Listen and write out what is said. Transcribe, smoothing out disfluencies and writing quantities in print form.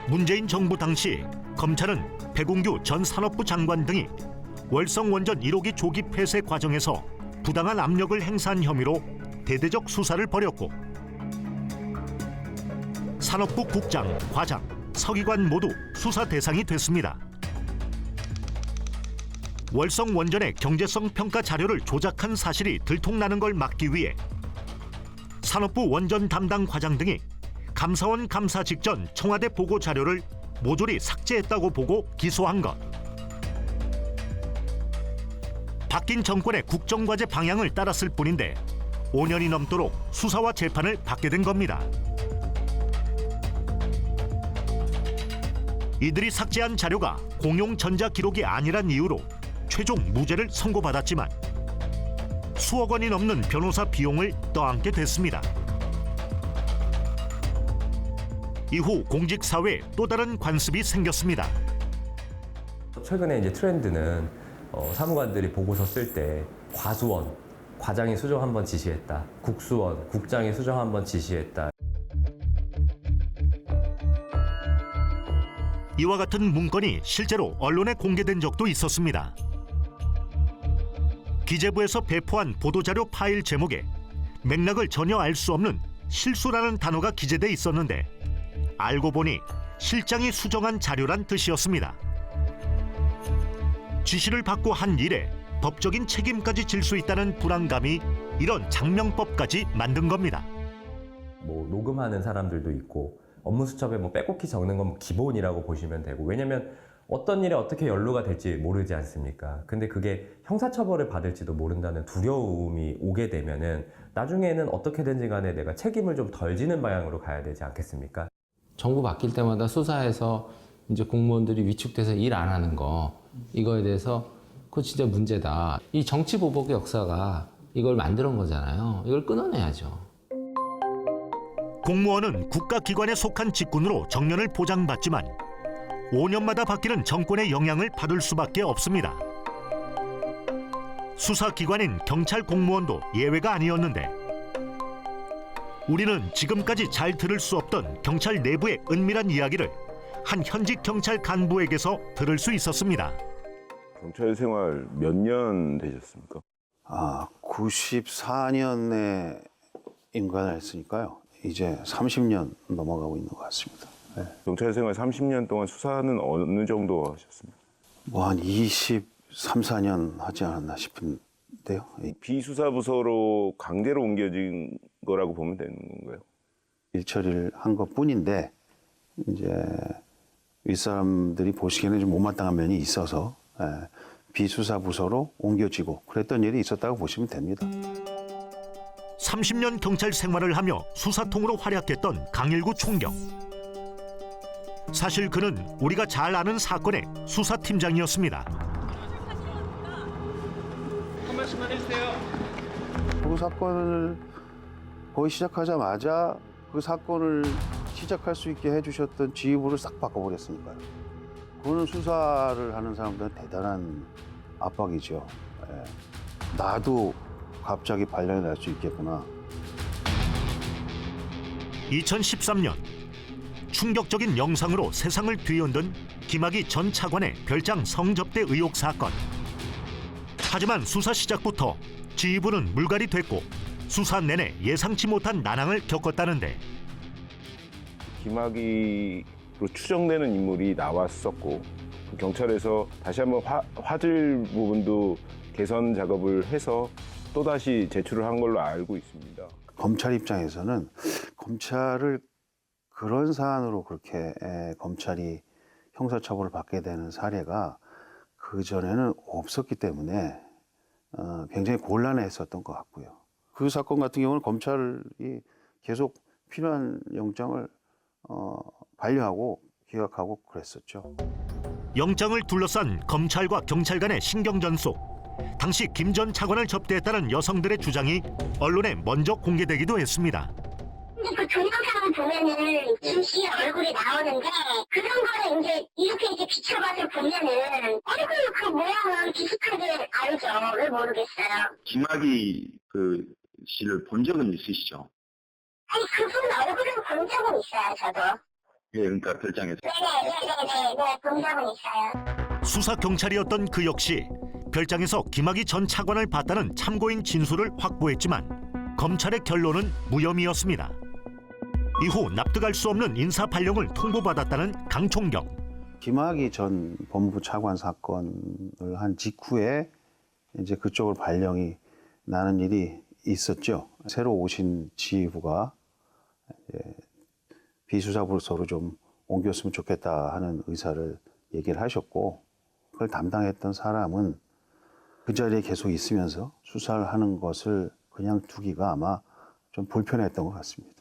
문재인 정부 당시 검찰은 백운규 전 산업부 장관 등이 월성원전 1호기 조기 폐쇄 과정에서 부당한 압력을 행사한 혐의로 대대적 수사를 벌였고, 산업부 국장, 과장, 서기관 모두 수사 대상이 됐습니다. 월성원전의 경제성 평가 자료를 조작한 사실이 들통나는 걸 막기 위해 산업부 원전 담당 과장 등이 감사원 감사 직전 청와대 보고 자료를 모조리 삭제했다고 보고 기소한 것. 바뀐 정권의 국정과제 방향을 따랐을 뿐인데 5년이 넘도록 수사와 재판을 받게 된 겁니다. 이들이 삭제한 자료가 공용 전자 기록이 아니란 이유로 최종 무죄를 선고받았지만 수억 원이 넘는 변호사 비용을 떠안게 됐습니다. 이후 공직사회에 또 다른 관습이 생겼습니다. 최근에 이제 트렌드는 사무관들이 보고서 쓸 때 과수원, 과장이 수정 한번 지시했다. 국수원, 국장이 수정 한번 지시했다. 이와 같은 문건이 실제로 언론에 공개된 적도 있었습니다. 기재부에서 배포한 보도자료 파일 제목에 맥락을 전혀 알 수 없는 실수라는 단어가 기재돼 있었는데 알고 보니 실장이 수정한 자료란 뜻이었습니다. 지시를 받고 한 일에 법적인 책임까지 질 수 있다는 불안감이 이런 장명법까지 만든 겁니다. 뭐 녹음하는 사람들도 있고 업무 수첩에 뭐 빼곡히 적는 건 기본이라고 보시면 되고, 왜냐면 어떤 일에 어떻게 연루가 될지 모르지 않습니까? 근데 그게 형사처벌을 받을지도 모른다는 두려움이 오게 되면은 나중에는 어떻게든지 간에 내가 책임을 좀 덜 지는 방향으로 가야 되지 않겠습니까? 정부 바뀔 때마다 수사에서 이제 공무원들이 위축돼서 일 안 하는 거, 이거에 대해서 그거 진짜 문제다. 이 정치 보복의 역사가 이걸 만드는 거잖아요. 이걸 끊어내야죠. 공무원은 국가기관에 속한 직군으로 정년을 보장받지만 5년마다 바뀌는 정권의 영향을 받을 수밖에 없습니다. 수사기관인 경찰 공무원도 예외가 아니었는데 우리는 지금까지 잘 들을 수 없던 경찰 내부의 은밀한 이야기를 한 현직 경찰 간부에게서 들을 수 있었습니다. 경찰 생활 몇 년 되셨습니까? 94년에 임관을 했으니까요. 이제 30년 넘어가고 있는 것 같습니다. 네. 경찰 생활 30년 동안 수사는 어느 정도 하셨습니까? 뭐 한 23, 4년 하지 않았나 싶은데요. 비수사부서로 강제로 옮겨진 거라고 보면 되는 건가요? 일처리를 한 것뿐인데 이제 윗사람들이 보시기에는 좀 못마땅한 면이 있어서 비수사부서로 옮겨지고 그랬던 일이 있었다고 보시면 됩니다. 30년 경찰 생활을 하며 수사통으로 활약했던 강일구 총경. 사실 그는 우리가 잘 아는 사건의 수사팀장이었습니다. 한 말씀만 해주세요. 그 사건을 거의 시작하자마자 그 사건을 시작할 수 있게 해주셨던 지휘부를 싹 바꿔버렸으니까요. 그거는 수사를 하는 사람들은 대단한 압박이죠. 나도 갑자기 발령이 날 수 있겠구나. 2013년 충격적인 영상으로 세상을 뒤흔든 김학의 전 차관의 별장 성접대 의혹 사건. 하지만 수사 시작부터 지휘부는 물갈이 됐고 수사 내내 예상치 못한 난항을 겪었다는데 김학의로 추정되는 인물이 나왔었고 경찰에서 다시 한번 화질 부분도 개선 작업을 해서 또다시 제출을 한 걸로 알고 있습니다. 검찰 입장에서는 검찰을 그런 사안으로 그렇게 검찰이 형사처벌을 받게 되는 사례가 그전에는 없었기 때문에 굉장히 곤란했었던 것 같고요. 그 사건 같은 경우는 검찰이 계속 필요한 영장을 반려하고 기각하고 그랬었죠. 영장을 둘러싼 검찰과 경찰 간의 신경전 속 당시 김 전 차관을 접대했다는 여성들의 주장이 언론에 먼저 공개되기도 했습니다. 그 동영상을 보면은 김 씨의 얼굴이 나오는데 그런 거를 이제 이렇게 비춰봐서 보면은 얼굴 그 모양은 비슷하게 알죠. 왜 모르겠어요. 김학의 씨를 본 적은 있으시죠? 아니 그분 얼굴은 본 적은 있어요. 저도. 예, 그러니까 별장에서. 네네네네네 본 적은 있어요. 수사 경찰이었던 그 역시 별장에서 김학의 전 차관을 봤다는 참고인 진술을 확보했지만 검찰의 결론은 무혐의였습니다. 이후 납득할 수 없는 인사 발령을 통보받았다는 강총경. 김학의 전 법무부 차관 사건을 한 직후에 이제 그쪽으로 발령이 나는 일이 있었죠. 새로 오신 지휘부가 비수사 부서로 좀 옮겼으면 좋겠다 하는 의사를 얘기를 하셨고, 그걸 담당했던 사람은 그 자리에 계속 있으면서 수사를 하는 것을 그냥 두기가 아마 좀 불편했던 것 같습니다.